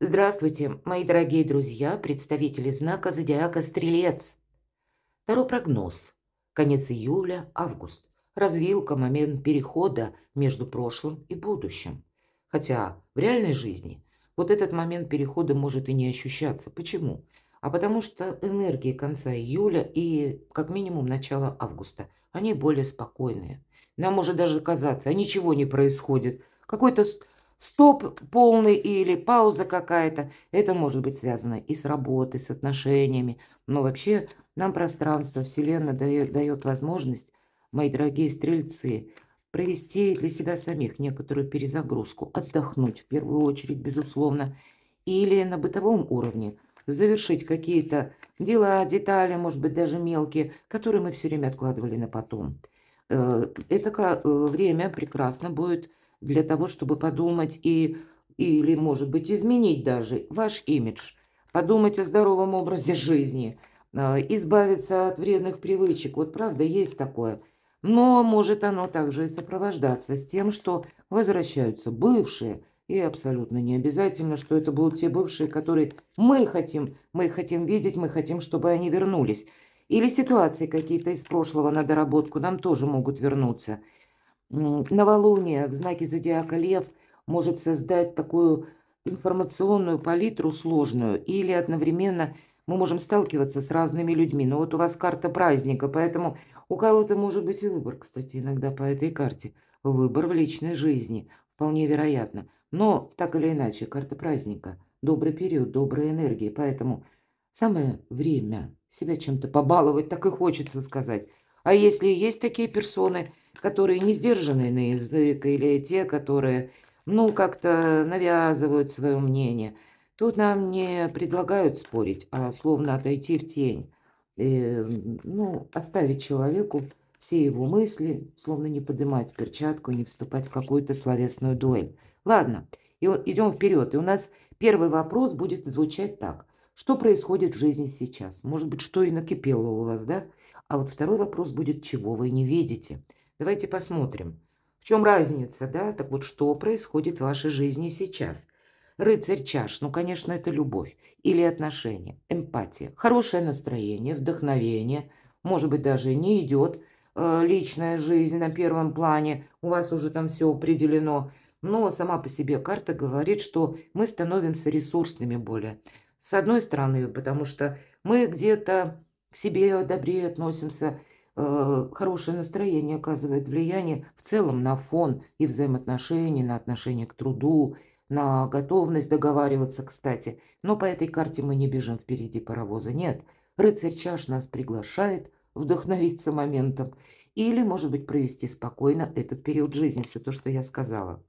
Здравствуйте, мои дорогие друзья, представители знака зодиака Стрелец. Второй прогноз. Конец июля, август. Развилка, момент перехода между прошлым и будущим. Хотя в реальной жизни вот этот момент перехода может и не ощущаться. Почему? А потому что энергии конца июля и как минимум начала августа, они более спокойные. Нам может даже казаться, а ничего не происходит. Какой-то стоп полный или пауза какая-то. Это может быть связано и с работой, с отношениями. Но вообще нам пространство, Вселенная дает возможность, мои дорогие стрельцы, провести для себя самих некоторую перезагрузку, отдохнуть в первую очередь, безусловно, или на бытовом уровне завершить какие-то дела, детали, может быть, даже мелкие, которые мы все время откладывали на потом. Время прекрасно будет для того, чтобы подумать или, может быть, изменить даже ваш имидж, подумать о здоровом образе жизни, избавиться от вредных привычек. Вот правда, есть такое. Но может оно также и сопровождаться с тем, что возвращаются бывшие, и абсолютно не обязательно, что это будут те бывшие, которые мы хотим видеть, мы хотим, чтобы они вернулись. Или ситуации какие-то из прошлого на доработку нам тоже могут вернуться. Новолуние в знаке зодиака Лев может создать такую информационную палитру сложную, или одновременно мы можем сталкиваться с разными людьми. Но вот у вас карта праздника, поэтому у кого-то может быть и выбор, кстати, иногда по этой карте. Выбор в личной жизни, вполне вероятно. Но так или иначе, карта праздника, добрый период, добрые энергии, поэтому самое время себя чем-то побаловать, так и хочется сказать. А если есть такие персоны, которые не сдержаны на язык, или те, которые, ну, как-то навязывают свое мнение, тут нам не предлагают спорить, а словно отойти в тень. Ну, оставить человеку все его мысли, словно не поднимать перчатку, не вступать в какую-то словесную дуэль. Ладно, идем вперед. И у нас первый вопрос будет звучать так. Что происходит в жизни сейчас? Может быть, что и накипело у вас, да? А вот второй вопрос будет, чего вы не видите? Давайте посмотрим. В чем разница, да? Так вот, что происходит в вашей жизни сейчас? Рыцарь чаш, ну, конечно, это любовь или отношения, эмпатия, хорошее настроение, вдохновение, может быть, даже не идет личная жизнь на первом плане, у вас уже там все определено, но сама по себе карта говорит, что мы становимся ресурсными более. С одной стороны, потому что мы где-то к себе добрее относимся, хорошее настроение оказывает влияние в целом на фон и взаимоотношений, на отношение к труду, на готовность договариваться, кстати. Но по этой карте мы не бежим впереди паровоза. Нет, рыцарь чаш нас приглашает вдохновиться моментом или, может быть, провести спокойно этот период жизни, все то, что я сказала.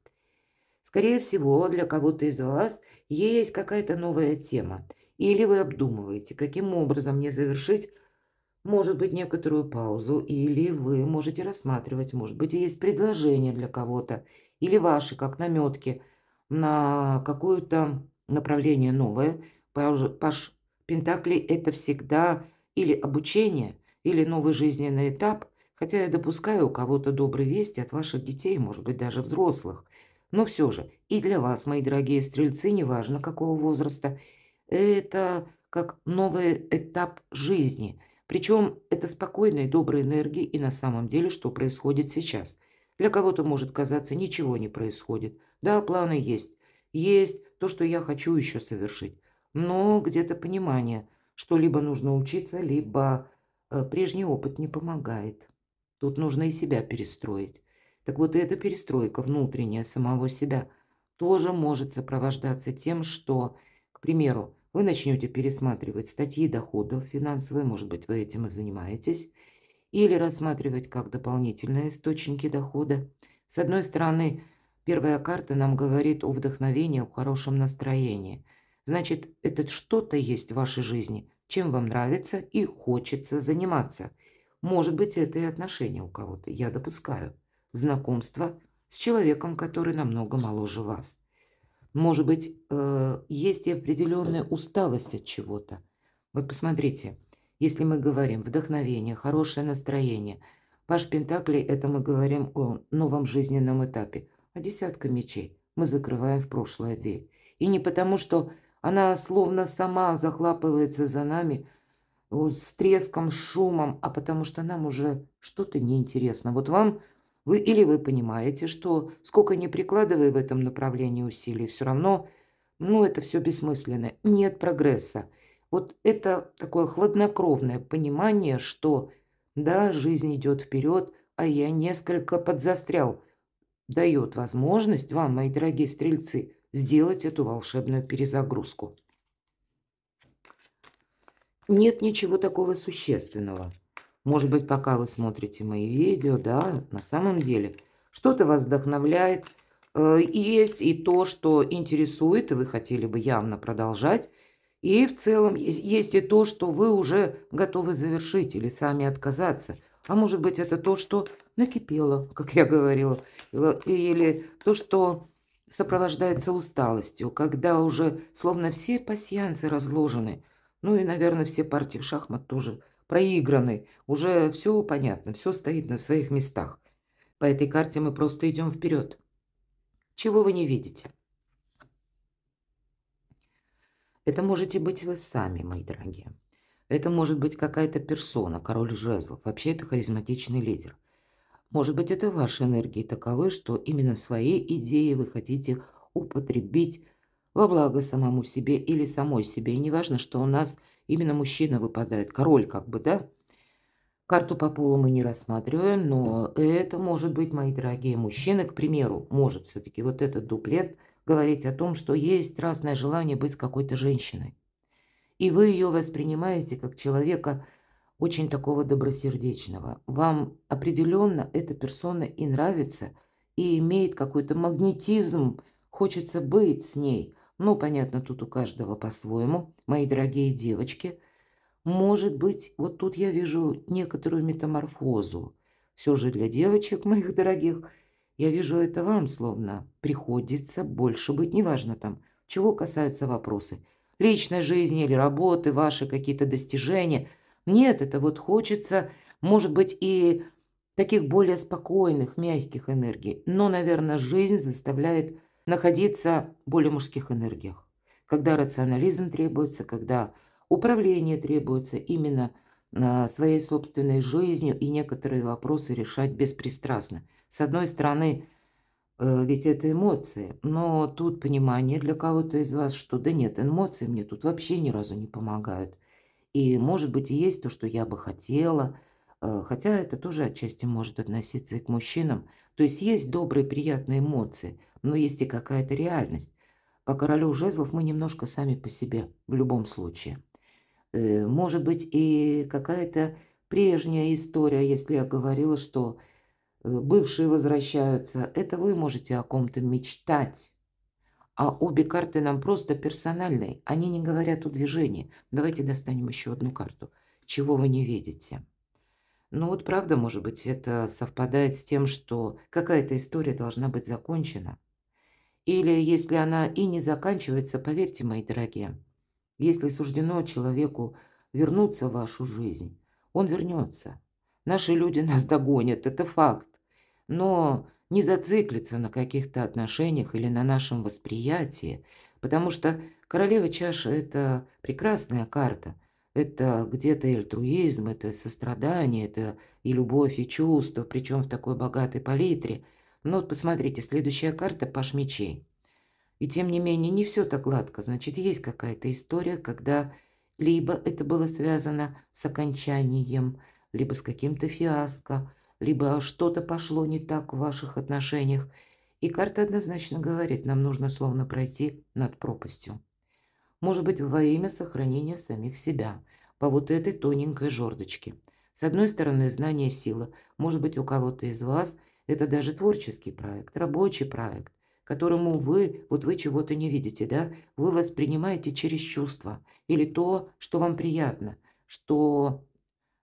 Скорее всего, для кого-то из вас есть какая-то новая тема. Или вы обдумываете, каким образом мне завершить, может быть, некоторую паузу, или вы можете рассматривать, может быть, есть предложение для кого-то, или ваши, как наметки, на какое-то направление новое. Паш Пентаклей – это всегда или обучение, или новый жизненный этап, хотя я допускаю у кого-то добрые вести от ваших детей, может быть, даже взрослых. Но все же, и для вас, мои дорогие стрельцы, неважно какого возраста, это как новый этап жизни – причем это спокойные, добрые энергии, и на самом деле, что происходит сейчас. Для кого-то может казаться, ничего не происходит. Да, планы есть. Есть то, что я хочу еще совершить. Но где-то понимание, что либо нужно учиться, либо прежний опыт не помогает. Тут нужно и себя перестроить. Так вот, эта перестройка внутренняя самого себя тоже может сопровождаться тем, что, к примеру, вы начнете пересматривать статьи доходов финансовые, может быть, вы этим и занимаетесь, или рассматривать как дополнительные источники дохода. С одной стороны, первая карта нам говорит о вдохновении, о хорошем настроении. Значит, это что-то есть в вашей жизни, чем вам нравится и хочется заниматься. Может быть, это и отношения у кого-то, я допускаю. Знакомство с человеком, который намного моложе вас. Может быть, есть и определенная усталость от чего-то. Вот посмотрите, если мы говорим вдохновение, хорошее настроение, Паш Пентаклей – это мы говорим о новом жизненном этапе, а десятка мечей мы закрываем в прошлое дверь. И не потому, что она словно сама захлапывается за нами с треском, с шумом, а потому что нам уже что-то неинтересно. Вот вам, вы понимаете, что сколько ни прикладывая в этом направлении усилий, все равно, ну, это все бессмысленно, нет прогресса. Вот это такое хладнокровное понимание, что да, жизнь идет вперед, а я несколько подзастрял, дает возможность вам, мои дорогие стрельцы, сделать эту волшебную перезагрузку. Нет ничего такого существенного. Может быть, пока вы смотрите мои видео, да, на самом деле что-то вас вдохновляет. Есть и то, что интересует, и вы хотели бы явно продолжать. И в целом есть и то, что вы уже готовы завершить или сами отказаться. А может быть, это то, что накипело, как я говорила, или то, что сопровождается усталостью, когда уже словно все пасьянсы разложены. Ну и, наверное, все партии в шахмат тоже проиграны. Уже все понятно, все стоит на своих местах. По этой карте мы просто идем вперед. Чего вы не видите? Это можете быть вы сами, мои дорогие. Это может быть какая-то персона, король жезлов. Вообще это харизматичный лидер. Может быть, это ваши энергии таковы, что именно свои идеи вы хотите употребить во благо самому себе или самой себе. И неважно, что у нас именно мужчина выпадает, король как бы, да? Карту по полу мы не рассматриваем, но это может быть, мои дорогие мужчины, к примеру, может все-таки вот этот дуплет говорить о том, что есть разное желание быть с какой-то женщиной. И вы ее воспринимаете как человека очень такого добросердечного. Вам определенно эта персона и нравится, и имеет какой-то магнетизм, хочется быть с ней. Ну, понятно, тут у каждого по-своему, мои дорогие девочки. Может быть, вот тут я вижу некоторую метаморфозу. Все же для девочек, моих дорогих, я вижу это вам словно приходится больше быть, неважно там, чего касаются вопросы личной жизни или работы, ваши какие-то достижения. Нет, это вот хочется, может быть, и таких более спокойных, мягких энергий. Но, наверное, жизнь заставляет находиться в более мужских энергиях. Когда рационализм требуется, когда управление требуется именно своей собственной жизнью и некоторые вопросы решать беспристрастно. С одной стороны, ведь это эмоции, но тут понимание для кого-то из вас, что да нет, эмоции мне тут вообще ни разу не помогают. И, может быть, и есть то, что я бы хотела, хотя это тоже отчасти может относиться и к мужчинам. То есть есть добрые, приятные эмоции, но есть и какая-то реальность. По королю жезлов мы немножко сами по себе в любом случае. Может быть, и какая-то прежняя история, если я говорила, что бывшие возвращаются. Это вы можете о ком-то мечтать. А обе карты нам просто персональные. Они не говорят о движении. Давайте достанем еще одну карту. Чего вы не видите? Ну вот правда, может быть, это совпадает с тем, что какая-то история должна быть закончена. Или если она и не заканчивается, поверьте, мои дорогие, если суждено человеку вернуться в вашу жизнь, он вернется. Наши люди нас догонят, это факт. Но не зациклиться на каких-то отношениях или на нашем восприятии, потому что королева чаши – это прекрасная карта. Это где-то и альтруизм, это сострадание, это и любовь, и чувство, причем в такой богатой палитре. Но вот посмотрите, следующая карта – паш мечей. И тем не менее, не все так гладко. Значит, есть какая-то история, когда либо это было связано с окончанием, либо с каким-то фиаско, либо что-то пошло не так в ваших отношениях. И карта однозначно говорит, нам нужно словно пройти над пропастью. Может быть, во имя сохранения самих себя, по вот этой тоненькой жердочке. С одной стороны, знание – сила. Может быть, у кого-то из вас это даже творческий проект, рабочий проект, которому вот вы чего-то не видите, да? Вы воспринимаете через чувства или то, что вам приятно, что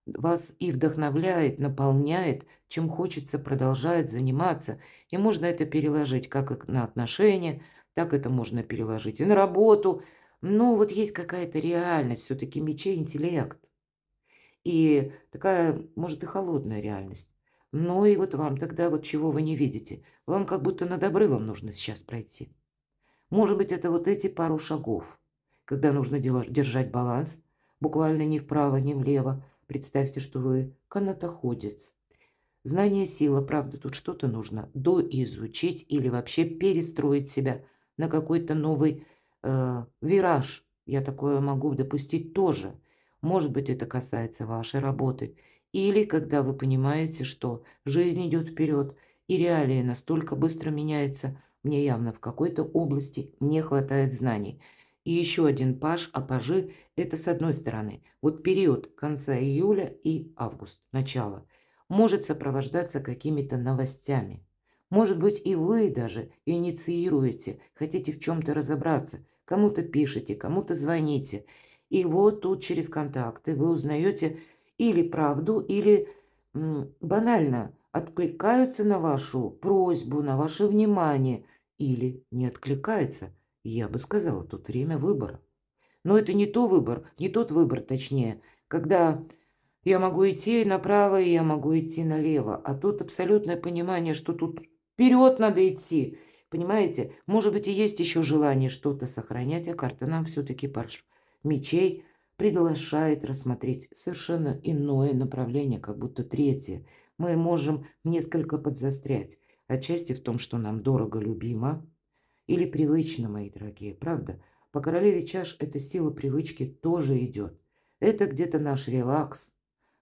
вас и вдохновляет, наполняет, чем хочется продолжать заниматься. И можно это переложить как и на отношения, так это можно переложить и на работу. Но вот есть какая-то реальность, все-таки мечей интеллект. И такая, может, и холодная реальность. Но и вот вам тогда вот чего вы не видите. Вам как будто над обрывом нужно сейчас пройти. Может быть, это вот эти пару шагов, когда нужно держать баланс, буквально ни вправо, ни влево. Представьте, что вы канатоходец. Знание – сила, правда, тут что-то нужно доизучить или вообще перестроить себя на какой-то новый вираж. Я такое могу допустить тоже. Может быть, это касается вашей работы. Или когда вы понимаете, что жизнь идет вперед, и реалии настолько быстро меняются, мне явно в какой-то области не хватает знаний. И еще один паж, а пажи – это с одной стороны. Вот период конца июля и август, начало – может сопровождаться какими-то новостями. Может быть, и вы даже инициируете, хотите в чем-то разобраться, кому-то пишете, кому-то звоните. И вот тут через контакты вы узнаете или правду, или банально откликаются на вашу просьбу, на ваше внимание, или не откликается. Я бы сказала, тут время выбора. Но это не то выбор, не тот выбор, точнее, когда я могу идти направо, и я могу идти налево. А тут абсолютное понимание, что тут вперед надо идти. Понимаете? Может быть, и есть еще желание что-то сохранять, а карта нам все-таки паж мечей приглашает рассмотреть совершенно иное направление, как будто третье. Мы можем несколько подзастрять. Отчасти в том, что нам дорого, любимо или привычно, мои дорогие. Правда? По королеве чаш эта сила привычки тоже идет. Это где-то наш релакс,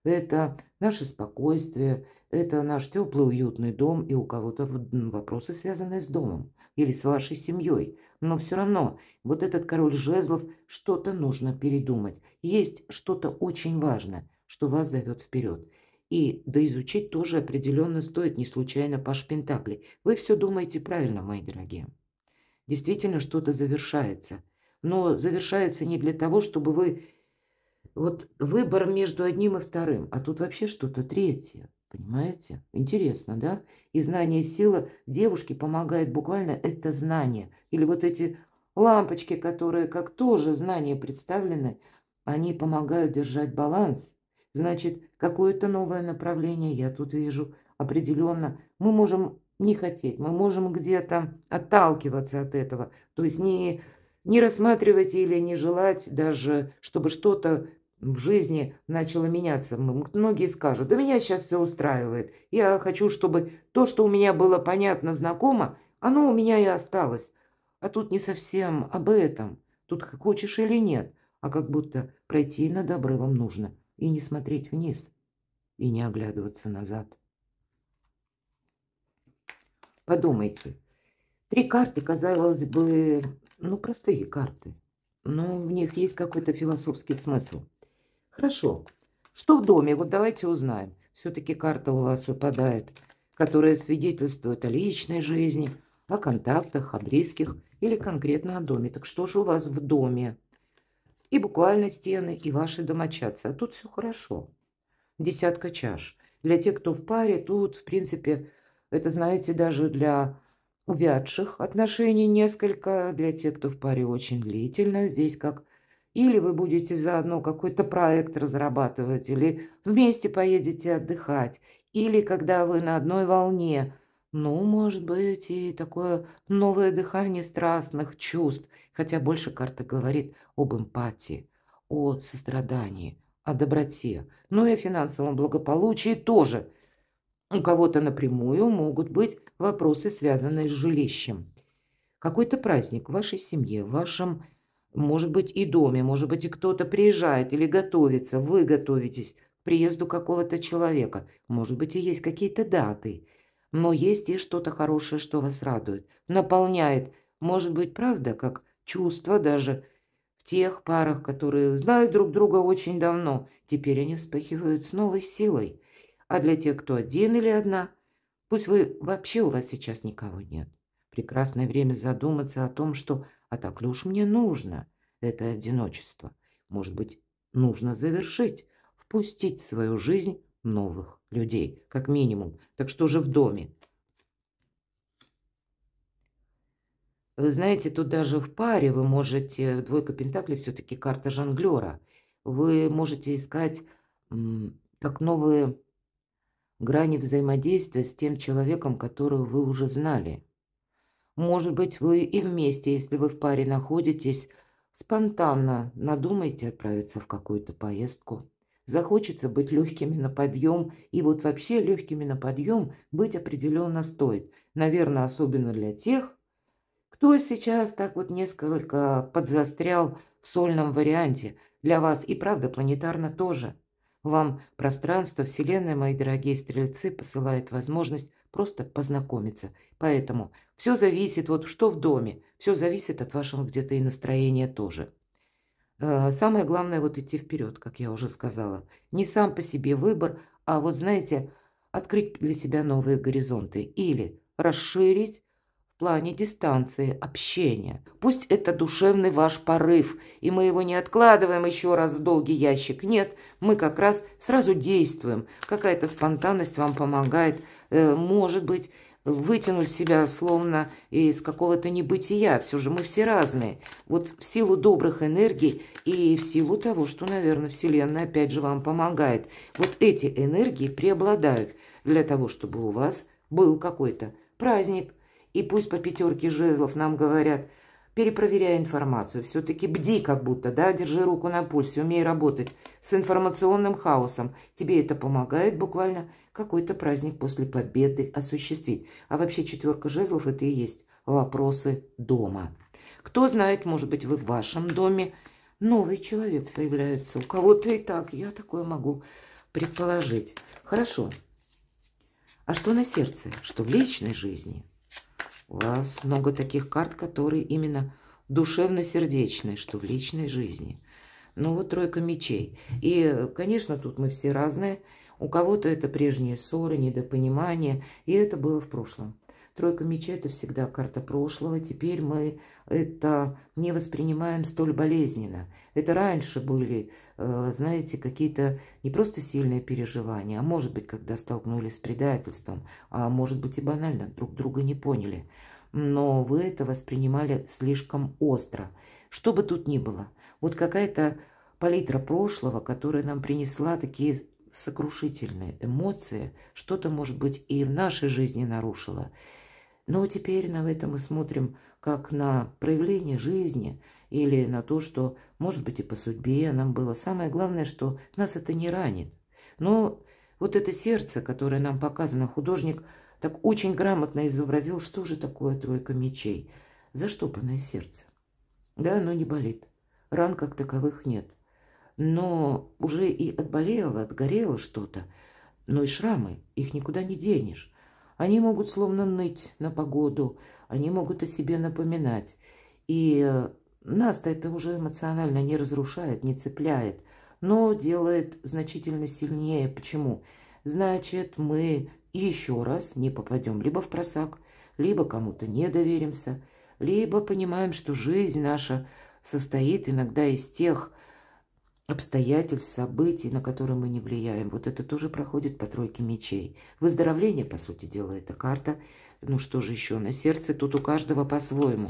это наше спокойствие, это наш теплый, уютный дом, и у кого-то вопросы, связанные с домом или с вашей семьей. Но все равно вот этот король жезлов, что-то нужно передумать. Есть что-то очень важное, что вас зовет вперед. И доизучить тоже определенно стоит, не случайно паж пентаклей. Вы все думаете правильно, мои дорогие. Действительно, что-то завершается. Но завершается не для того, чтобы вы вот выбор между одним и вторым, а тут вообще что-то третье. Понимаете? Интересно, да? И знание силы девушке помогает буквально это знание. Или вот эти лампочки, которые как тоже знания представлены, они помогают держать баланс. Значит, какое-то новое направление я тут вижу определенно. Мы можем не хотеть, мы можем где-то отталкиваться от этого. То есть не рассматривать или не желать даже, чтобы что-то в жизни начало меняться. Многие скажут, да меня сейчас все устраивает. Я хочу, чтобы то, что у меня было понятно, знакомо, оно у меня и осталось. А тут не совсем об этом. Тут хочешь или нет, а как будто пройти над обрывом нужно и не смотреть вниз, и не оглядываться назад. Подумайте. 3 карты, казалось бы, ну, простые карты, но в них есть какой-то философский смысл. Хорошо. Что в доме? Вот давайте узнаем. Все-таки карта у вас выпадает, которая свидетельствует о личной жизни, о контактах, о близких или конкретно о доме. Так что же у вас в доме? И буквально стены, и ваши домочадцы. А тут все хорошо. Десятка чаш. Для тех, кто в паре, тут, в принципе, это, знаете, даже для увядших отношений несколько, для тех, кто в паре очень длительно. Здесь как или вы будете заодно какой-то проект разрабатывать, или вместе поедете отдыхать, или когда вы на одной волне. Ну, может быть, и такое новое дыхание страстных чувств, хотя больше карта говорит об эмпатии, о сострадании, о доброте, ну и о финансовом благополучии тоже. У кого-то напрямую могут быть вопросы, связанные с жилищем. Какой-то праздник в вашей семье, в вашем, может быть, и доме, может быть, и кто-то приезжает или готовится, вы готовитесь к приезду какого-то человека. Может быть, и есть какие-то даты, но есть и что-то хорошее, что вас радует, наполняет. Может быть, правда, как чувство даже в тех парах, которые знают друг друга очень давно, теперь они вспыхивают с новой силой. А для тех, кто один или одна, пусть вы вообще у вас сейчас никого нет. Прекрасное время задуматься о том, что «а так ли уж мне нужно это одиночество?» Может быть, нужно завершить, впустить в свою жизнь новых людей, как минимум. Так что же в доме? Вы знаете, тут даже в паре вы можете, двойка пентаклей все-таки карта жонглера, вы можете искать как новые грани взаимодействия с тем человеком, которого вы уже знали. Может быть, вы и вместе, если вы в паре находитесь, спонтанно надумаете отправиться в какую-то поездку. Захочется быть легкими на подъем, и вот вообще легкими на подъем быть определенно стоит. Наверное, особенно для тех, кто сейчас так вот несколько подзастрял в сольном варианте. Для вас и правда планетарно тоже. Вам пространство, Вселенная, мои дорогие стрельцы, посылает возможность просто познакомиться. Поэтому все зависит, вот что в доме, все зависит от вашего где-то и настроения тоже. Самое главное вот идти вперед, как я уже сказала. Не сам по себе выбор, а вот, знаете, открыть для себя новые горизонты или расширить в плане дистанции, общения. Пусть это душевный ваш порыв, и мы его не откладываем еще раз в долгий ящик. Нет, мы как раз сразу действуем. Какая-то спонтанность вам помогает, может быть, вытянуть себя словно из какого-то небытия. Все же мы все разные. Вот в силу добрых энергий и в силу того, что, наверное, Вселенная опять же вам помогает. Вот эти энергии преобладают для того, чтобы у вас был какой-то праздник. И пусть по пятерке жезлов нам говорят, перепроверяй информацию, все-таки бди как будто, да, держи руку на пульсе, умей работать с информационным хаосом. Тебе это помогает буквально какой-то праздник после победы осуществить. А вообще четверка жезлов это и есть вопросы дома. Кто знает, может быть, вы в вашем доме новый человек появляется. У кого-то и так, я такое могу предположить. Хорошо. А что на сердце? Что в личной жизни? У вас много таких карт, которые именно душевно-сердечные, что в личной жизни. Ну вот тройка мечей. И, конечно, тут мы все разные. У кого-то это прежние ссоры, недопонимания, и это было в прошлом. Тройка мечей – это всегда карта прошлого. Теперь мы это не воспринимаем столь болезненно. Это раньше были, знаете, какие-то не просто сильные переживания, а может быть, когда столкнулись с предательством, а может быть и банально, друг друга не поняли. Но вы это воспринимали слишком остро. Что бы тут ни было, вот какая-то палитра прошлого, которая нам принесла такие сокрушительные эмоции, что-то, может быть, и в нашей жизни нарушило. Но теперь на это мы смотрим как на проявление жизни или на то, что, может быть, и по судьбе нам было. Самое главное, что нас это не ранит. Но вот это сердце, которое нам показано, художник так очень грамотно изобразил, что же такое тройка мечей. Заштопанное сердце. Да, оно не болит. Ран как таковых нет. Но уже и отболело, отгорело что-то. Но и шрамы, их никуда не денешь. Они могут словно ныть на погоду, они могут о себе напоминать. И нас-то это уже эмоционально не разрушает, не цепляет, но делает значительно сильнее. Почему? Значит, мы еще раз не попадем либо в просак, либо кому-то не доверимся, либо понимаем, что жизнь наша состоит иногда из тех обстоятельств, событий, на которые мы не влияем. Вот это тоже проходит по тройке мечей. Выздоровление, по сути дела, это карта. Ну что же еще на сердце? Тут у каждого по-своему.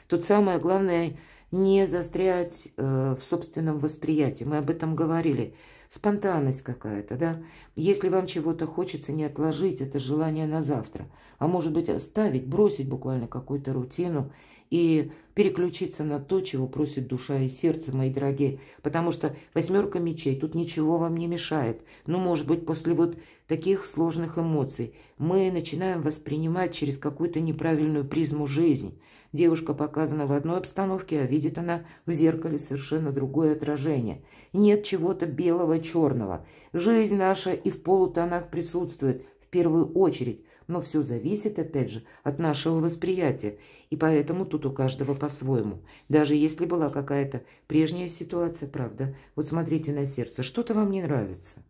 Тут самое главное не застрять в собственном восприятии. Мы об этом говорили. Спонтанность какая-то, да? Если вам чего-то хочется, не отложить это желание на завтра. А может быть оставить, бросить буквально какую-то рутину и переключиться на то, чего просит душа и сердце, мои дорогие. Потому что восьмерка мечей, тут ничего вам не мешает. Ну, может быть, после вот таких сложных эмоций мы начинаем воспринимать через какую-то неправильную призму жизнь. Девушка показана в одной обстановке, а видит она в зеркале совершенно другое отражение. Нет чего-то белого, черного. Жизнь наша и в полутонах присутствует в первую очередь. Но все зависит, опять же, от нашего восприятия. И поэтому тут у каждого по-своему. Даже если была какая-то прежняя ситуация, правда. Вот смотрите на сердце, что-то вам не нравится.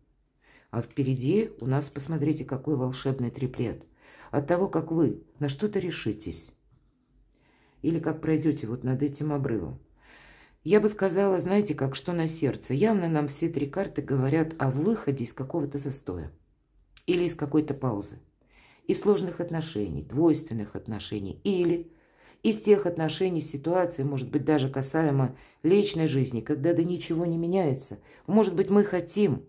А впереди у нас, посмотрите, какой волшебный триплет. От того, как вы на что-то решитесь. Или как пройдете вот над этим обрывом. Я бы сказала, знаете, как что на сердце. Явно нам все три карты говорят о выходе из какого-то застоя. Или из какой-то паузы. Из сложных отношений, двойственных отношений. Или из тех отношений, ситуаций, может быть, даже касаемо личной жизни, когда да ничего не меняется. Может быть, мы хотим,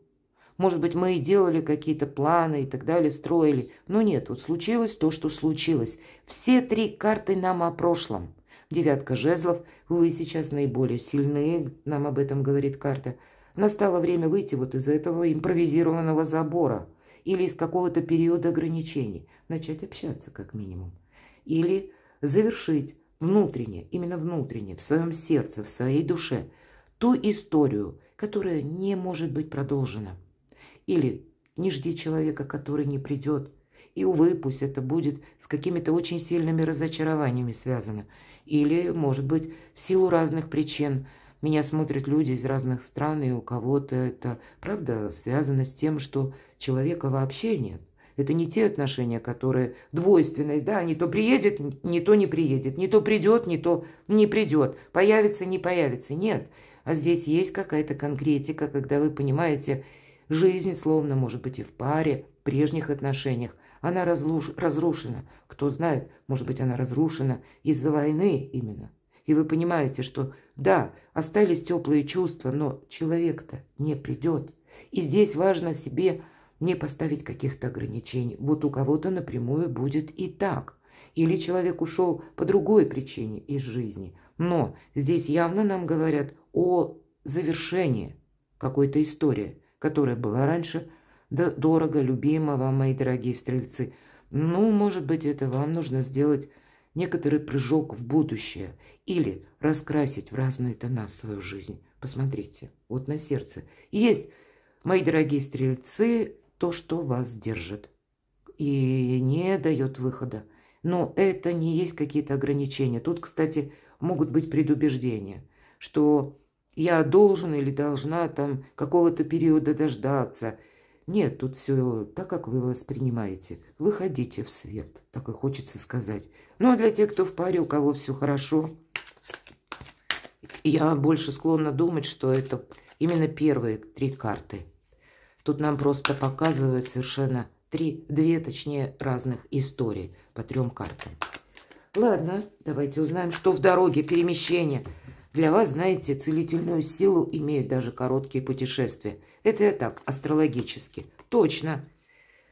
Может быть, мы и делали какие-то планы и так далее, строили. Но нет, вот случилось то, что случилось. Все три карты нам о прошлом. Девятка жезлов, вы сейчас наиболее сильные, нам об этом говорит карта. Настало время выйти вот из этого импровизированного забора или из какого-то периода ограничений, начать общаться как минимум. Или завершить внутренне, именно внутренне, в своем сердце, в своей душе, ту историю, которая не может быть продолжена. Или не жди человека, который не придет. И, увы, пусть это будет с какими-то очень сильными разочарованиями связано. Или, может быть, в силу разных причин. Меня смотрят люди из разных стран, и у кого-то это, правда, связано с тем, что человека вообще нет. Это не те отношения, которые двойственные, да, не то приедет, не то не приедет, не то придет, не то не придет, появится, не появится, нет. А здесь есть какая-то конкретика, когда вы понимаете, жизнь, словно, может быть, и в паре, в прежних отношениях, она разрушена. Кто знает, может быть, она разрушена из-за войны именно. И вы понимаете, что да, остались теплые чувства, но человек-то не придет. И здесь важно себе не поставить каких-то ограничений. Вот у кого-то напрямую будет и так. Или человек ушел по другой причине из жизни. Но здесь явно нам говорят о завершении какой-то истории, которая была раньше дорого, любима вам, мои дорогие стрельцы. Ну, может быть, это вам нужно сделать некоторый прыжок в будущее или раскрасить в разные тона свою жизнь. Посмотрите, вот на сердце. Есть, мои дорогие стрельцы, то, что вас держит и не дает выхода. Но это не есть какие-то ограничения. Тут, кстати, могут быть предубеждения, что я должен или должна там какого-то периода дождаться. Нет, тут все так, как вы воспринимаете. Выходите в свет, так и хочется сказать. Ну, а для тех, кто в паре, у кого все хорошо, я больше склонна думать, что это именно первые три карты. Тут нам просто показывают совершенно две, точнее, разных историй по трем картам. Ладно, давайте узнаем, что в дороге, перемещение. Для вас, знаете, целительную силу имеют даже короткие путешествия. Это я так, астрологически. Точно.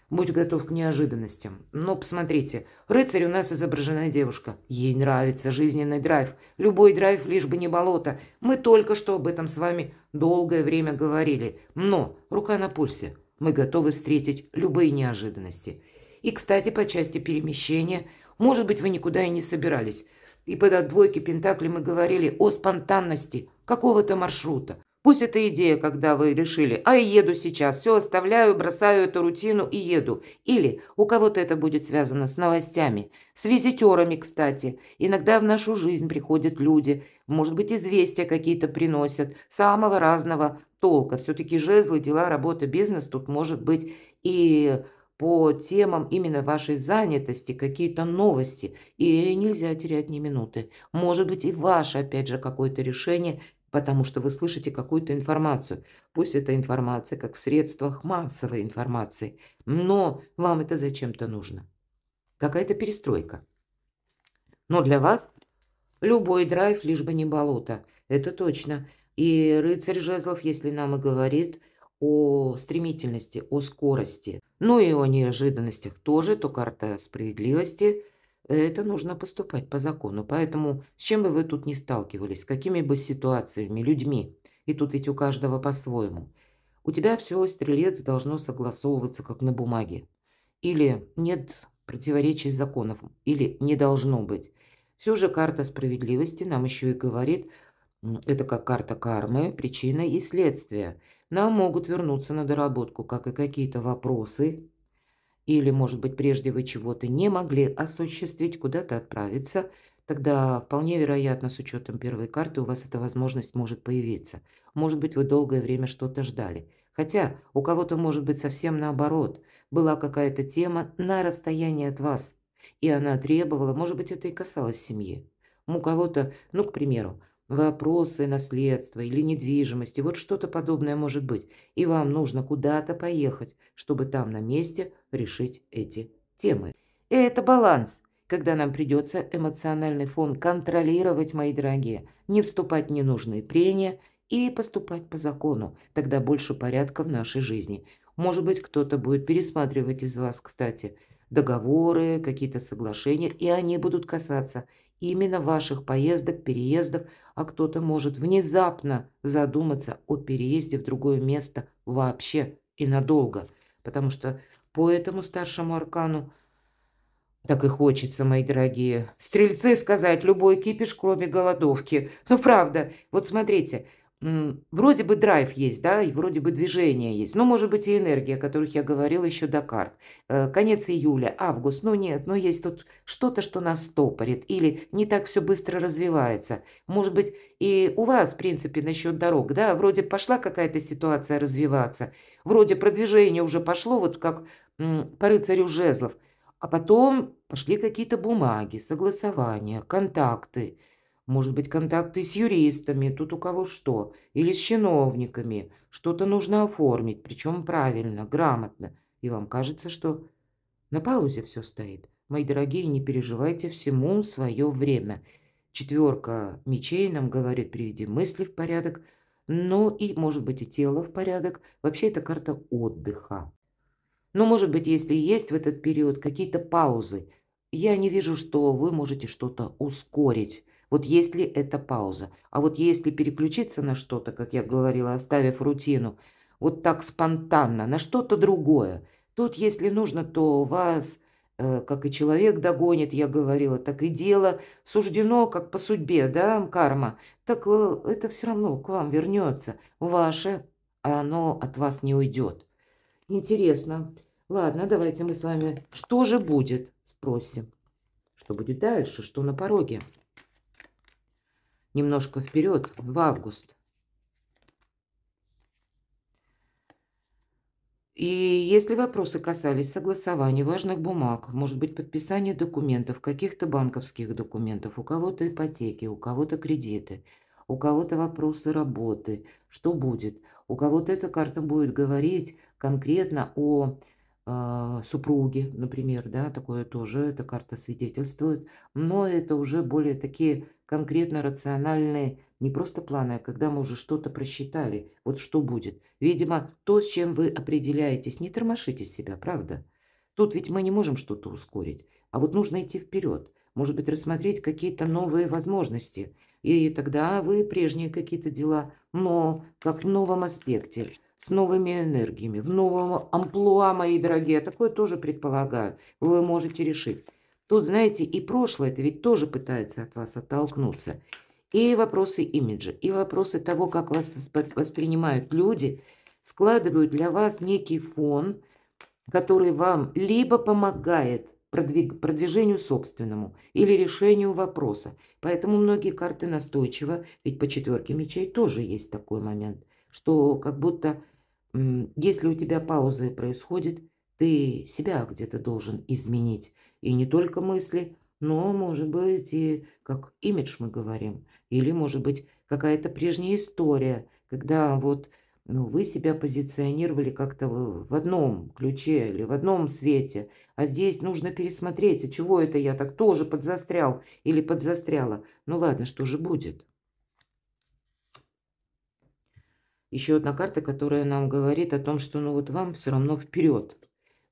Будь готов к неожиданностям. Но посмотрите, рыцарь у нас изображена девушка. Ей нравится жизненный драйв. Любой драйв, лишь бы не болото. Мы только что об этом с вами долгое время говорили. Но рука на пульсе. Мы готовы встретить любые неожиданности. И, кстати, по части перемещения, может быть, вы никуда и не собирались. И под двойки пентаклей мы говорили о спонтанности какого-то маршрута. Пусть это идея, когда вы решили, а я еду сейчас, все оставляю, бросаю эту рутину и еду. Или у кого-то это будет связано с новостями, с визитерами, кстати. Иногда в нашу жизнь приходят люди, может быть, известия какие-то приносят, самого разного толка. Все-таки жезлы, дела, работа, бизнес тут может быть и по темам именно вашей занятости, какие-то новости. И нельзя терять ни минуты. Может быть, и ваше, опять же, какое-то решение, потому что вы слышите какую-то информацию. Пусть эта информация как в средствах массовой информации, но вам это зачем-то нужно. Какая-то перестройка. Но для вас любой драйв, лишь бы не болото. Это точно. И рыцарь жезлов, если нам и говорит о стремительности, о скорости, ну и о неожиданностях тоже, то карта справедливости – это нужно поступать по закону. Поэтому с чем бы вы тут ни сталкивались, с какими бы ситуациями, людьми, и тут ведь у каждого по-своему, у тебя все, стрелец, должно согласовываться как на бумаге. Или нет противоречий законов, или не должно быть. Все же карта справедливости нам еще и говорит, это как карта кармы, причина и следствие. Нам могут вернуться на доработку, как и какие-то вопросы, или, может быть, прежде вы чего-то не могли осуществить, куда-то отправиться, тогда вполне вероятно, с учетом первой карты, у вас эта возможность может появиться. Может быть, вы долгое время что-то ждали. Хотя у кого-то, может быть, совсем наоборот. Была какая-то тема на расстоянии от вас, и она требовала, может быть, это и касалось семьи. У кого-то, ну, к примеру, вопросы наследства или недвижимости, вот что-то подобное может быть. И вам нужно куда-то поехать, чтобы там на месте решить эти темы. И это баланс, когда нам придется эмоциональный фон контролировать, мои дорогие, не вступать в ненужные прения и поступать по закону. Тогда больше порядка в нашей жизни. Может быть, кто-то будет пересматривать из вас, кстати, договоры, какие-то соглашения, и они будут касаться именно ваших поездок, переездов, а кто-то может внезапно задуматься о переезде в другое место вообще и надолго. Потому что по этому старшему аркану так и хочется, мои дорогие. Стрельцы сказать любой кипиш, кроме голодовки. Ну, правда. Вот смотрите, вроде бы драйв есть, да, и вроде бы движение есть. Ну, может быть, и энергия, о которых я говорила еще до карт. Конец июля, август. Ну, нет, но есть тут что-то, что нас стопорит. Или не так все быстро развивается. Может быть, и у вас, в принципе, насчет дорог, да, вроде пошла какая-то ситуация развиваться. Вроде продвижение уже пошло, вот как по рыцарю жезлов. А потом пошли какие-то бумаги, согласования, контакты. Может быть, контакты с юристами, тут у кого что. Или с чиновниками. Что-то нужно оформить, причем правильно, грамотно. И вам кажется, что на паузе все стоит. Мои дорогие, не переживайте, всему свое время. Четверка мечей нам говорит, приведи мысли в порядок. Ну и, может быть, и тело в порядок. Вообще, это карта отдыха. Но, может быть, если есть в этот период какие-то паузы, я не вижу, что вы можете что-то ускорить. Вот если это пауза. А вот если переключиться на что-то, как я говорила, оставив рутину, вот так спонтанно, на что-то другое. Тут, если нужно, то вас, как и человек догонит, я говорила, так и дело суждено, как по судьбе, да, карма. Так это все равно к вам вернется. Ваше, а оно от вас не уйдет. Интересно. Ладно, давайте мы с вами... Что же будет? Спросим. Что будет дальше? Что на пороге? Немножко вперед, в август. И если вопросы касались согласования важных бумаг, может быть, подписания документов, каких-то банковских документов, у кого-то ипотеки, у кого-то кредиты, у кого-то вопросы работы, что будет? У кого-то эта карта будет говорить конкретно о супруге, например, да, такое тоже эта карта свидетельствует, но это уже более такие конкретно рациональные, не просто планы, а когда мы уже что-то просчитали, вот что будет. Видимо, то, с чем вы определяетесь, не тормошите себя, правда? Тут ведь мы не можем что-то ускорить, а вот нужно идти вперед, может быть, рассмотреть какие-то новые возможности, и тогда вы прежние какие-то дела, но как в новом аспекте, с новыми энергиями, в новом амплуа, мои дорогие, такое тоже предполагаю, вы можете решить. Тут, знаете, и прошлое это ведь тоже пытается от вас оттолкнуться. И вопросы имиджа, и вопросы того, как вас воспринимают люди, складывают для вас некий фон, который вам либо помогает продвижению собственному или решению вопроса. Поэтому многие карты настойчиво, ведь по четверке мечей тоже есть такой момент, что как будто если у тебя пауза происходит, ты себя где-то должен изменить. И не только мысли, но, может быть, и как имидж мы говорим. Или, может быть, какая-то прежняя история, когда вот вы себя позиционировали как-то в одном ключе или в одном свете, а здесь нужно пересмотреть, а чего это я так тоже подзастрял или подзастряла. Ну ладно, что же будет? Еще одна карта, которая нам говорит о том, что ну вот вам все равно вперед.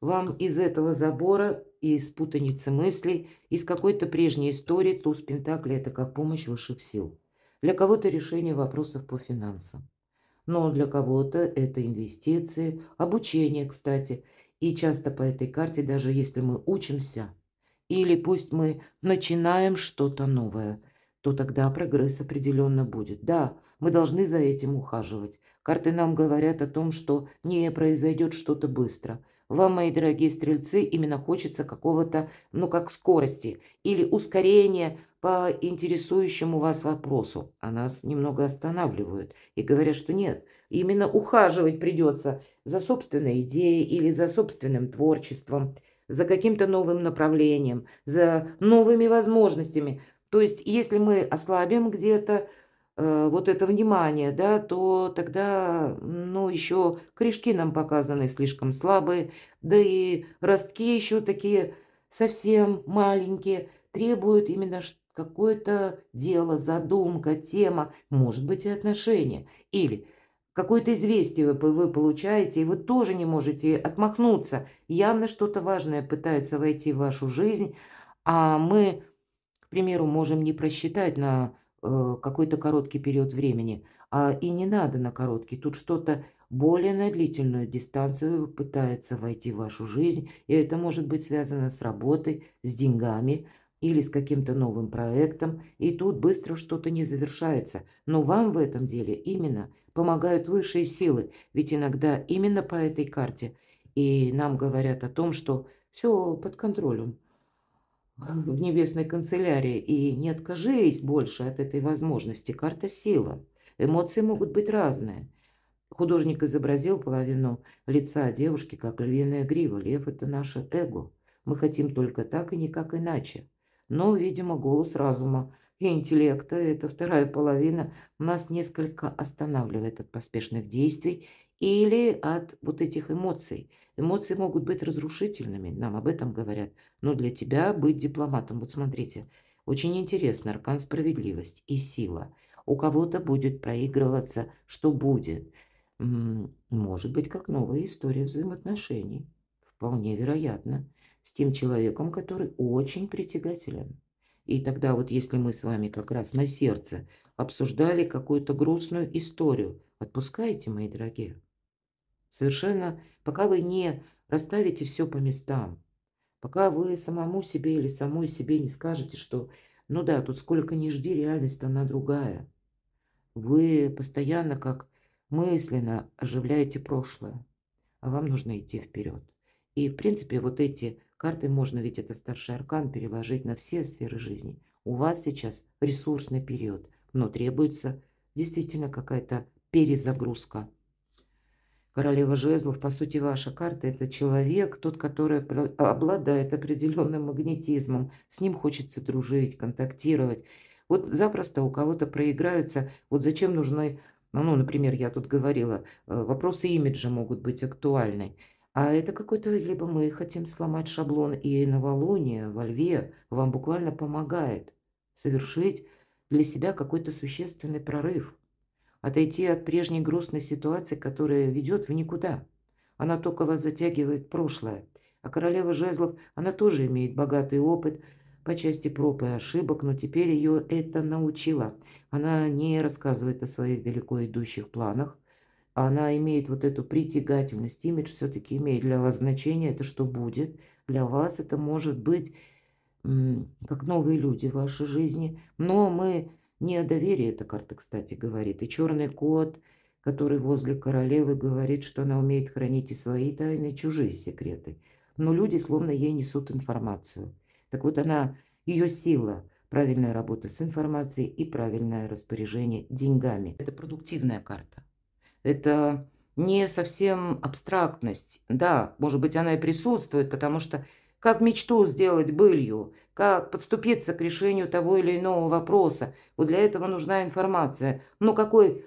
Вам из этого забора, из путаницы мыслей, из какой-то прежней истории туз пентаклей – это как помощь высших сил. Для кого-то решение вопросов по финансам. Но для кого-то это инвестиции, обучение, кстати. И часто по этой карте, даже если мы учимся, или пусть мы начинаем что-то новое, то тогда прогресс определенно будет. Да, мы должны за этим ухаживать. Карты нам говорят о том, что не произойдет что-то быстро. Вам, мои дорогие стрельцы, именно хочется какого-то, ну как скорости или ускорения по интересующему вас вопросу. А нас немного останавливают и говорят, что нет, именно ухаживать придется за собственной идеей или за собственным творчеством, за каким-то новым направлением, за новыми возможностями. То есть, если мы ослабим где-то вот это внимание, да, то тогда, ну, еще корешки нам показаны слишком слабые, да и ростки еще такие совсем маленькие, требуют именно какое-то дело, задумка, тема, может быть и отношения. Или какое-то известие вы получаете, и вы тоже не можете отмахнуться. Явно что-то важное пытается войти в вашу жизнь, а мы, к примеру, можем не просчитать на какой-то короткий период времени, и не надо на короткий. Тут что-то более на длительную дистанцию пытается войти в вашу жизнь, и это может быть связано с работой, с деньгами или с каким-то новым проектом, и тут быстро что-то не завершается. Но вам в этом деле именно помогают высшие силы, ведь иногда именно по этой карте и нам говорят о том, что все под контролем в небесной канцелярии, и не откажись больше от этой возможности. Карта сила. Эмоции могут быть разные. Художник изобразил половину лица девушки, как львиная грива. Лев – это наше эго. Мы хотим только так и никак иначе. Но, видимо, голос разума и интеллекта, эта вторая половина, нас несколько останавливает от поспешных действий или от вот этих эмоций. Эмоции могут быть разрушительными, нам об этом говорят. Но для тебя быть дипломатом, вот смотрите, очень интересно, аркан справедливость и сила. У кого-то будет проигрываться, что будет. Может быть, как новая история взаимоотношений. Вполне вероятно. С тем человеком, который очень притягателен. И тогда вот если мы с вами как раз на сердце обсуждали какую-то грустную историю, отпускайте, мои дорогие. Совершенно, пока вы не расставите все по местам, пока вы самому себе или самой себе не скажете, что, ну да, тут сколько ни жди, реальность она другая. Вы постоянно как мысленно оживляете прошлое, а вам нужно идти вперед. И, в принципе, вот эти карты можно, ведь это старший аркан, переложить на все сферы жизни. У вас сейчас ресурсный период, но требуется действительно какая-то перезагрузка. Королева жезлов, по сути, ваша карта – это человек, тот, который обладает определенным магнетизмом. С ним хочется дружить, контактировать. Вот запросто у кого-то проиграются. Вот зачем нужны, ну, например, я тут говорила, вопросы имиджа могут быть актуальны. А это какой-то, либо мы хотим сломать шаблон, и новолуние во Льве вам буквально помогает совершить для себя какой-то существенный прорыв. Отойти от прежней грустной ситуации, которая ведет в никуда. Она только вас затягивает в прошлое. А королева жезлов, она тоже имеет богатый опыт по части проб и ошибок, но теперь ее это научило. Она не рассказывает о своих далеко идущих планах. Она имеет вот эту притягательность. Имидж все-таки имеет для вас значение. Это что будет? Для вас это может быть как новые люди в вашей жизни. Но мы не о доверии эта карта, кстати, говорит. И черный кот, который возле королевы, говорит, что она умеет хранить и свои тайны, и чужие секреты. Но люди словно ей несут информацию. Так вот она, ее сила, правильная работа с информацией и правильное распоряжение деньгами. Это продуктивная карта. Это не совсем абстрактность. Да, может быть, она и присутствует, потому что как мечту сделать былью, как подступиться к решению того или иного вопроса. Вот для этого нужна информация. Но какой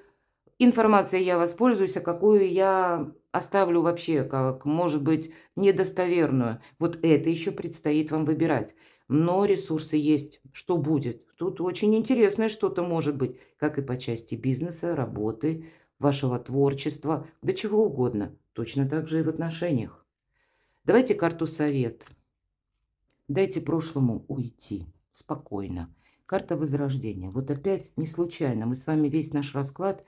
информацией я воспользуюсь, а какую я оставлю вообще, как, может быть, недостоверную. Вот это еще предстоит вам выбирать. Но ресурсы есть. Что будет? Тут очень интересное что-то может быть, как и по части бизнеса, работы, вашего творчества, да чего угодно. Точно так же и в отношениях. Давайте карту совет. Дайте прошлому уйти. Спокойно. Карта возрождения. Вот опять не случайно. Мы с вами весь наш расклад.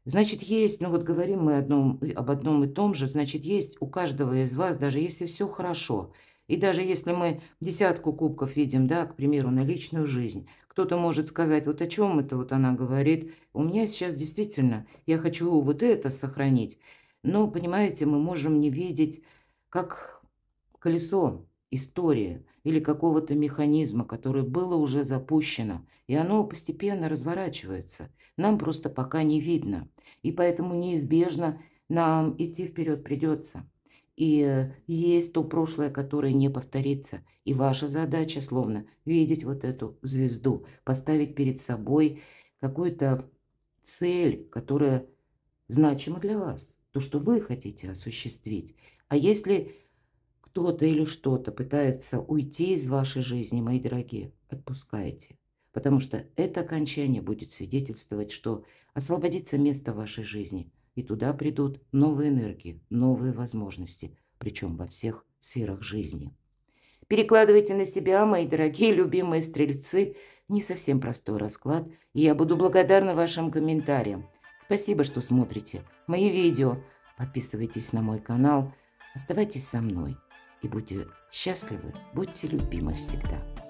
Значит, есть, ну вот говорим мы об одном и том же, значит, есть у каждого из вас, даже если все хорошо, и даже если мы десятку кубков видим, да, к примеру, на личную жизнь, кто-то может сказать, вот о чем это вот она говорит, у меня сейчас действительно, я хочу вот это сохранить, но, понимаете, мы можем не видеть, как колесо истории или какого-то механизма, которое было уже запущено, и оно постепенно разворачивается. Нам просто пока не видно, и поэтому неизбежно нам идти вперед придется. И есть то прошлое, которое не повторится. И ваша задача, словно, видеть вот эту звезду, поставить перед собой какую-то цель, которая значима для вас, то, что вы хотите осуществить. А если кто-то или что-то пытается уйти из вашей жизни, мои дорогие, отпускайте. Потому что это окончание будет свидетельствовать, что освободится место в вашей жизни, и туда придут новые энергии, новые возможности, причем во всех сферах жизни. Перекладывайте на себя, мои дорогие любимые стрельцы, не совсем простой расклад, и я буду благодарна вашим комментариям. Спасибо, что смотрите мои видео. Подписывайтесь на мой канал, оставайтесь со мной и будьте счастливы, будьте любимы всегда.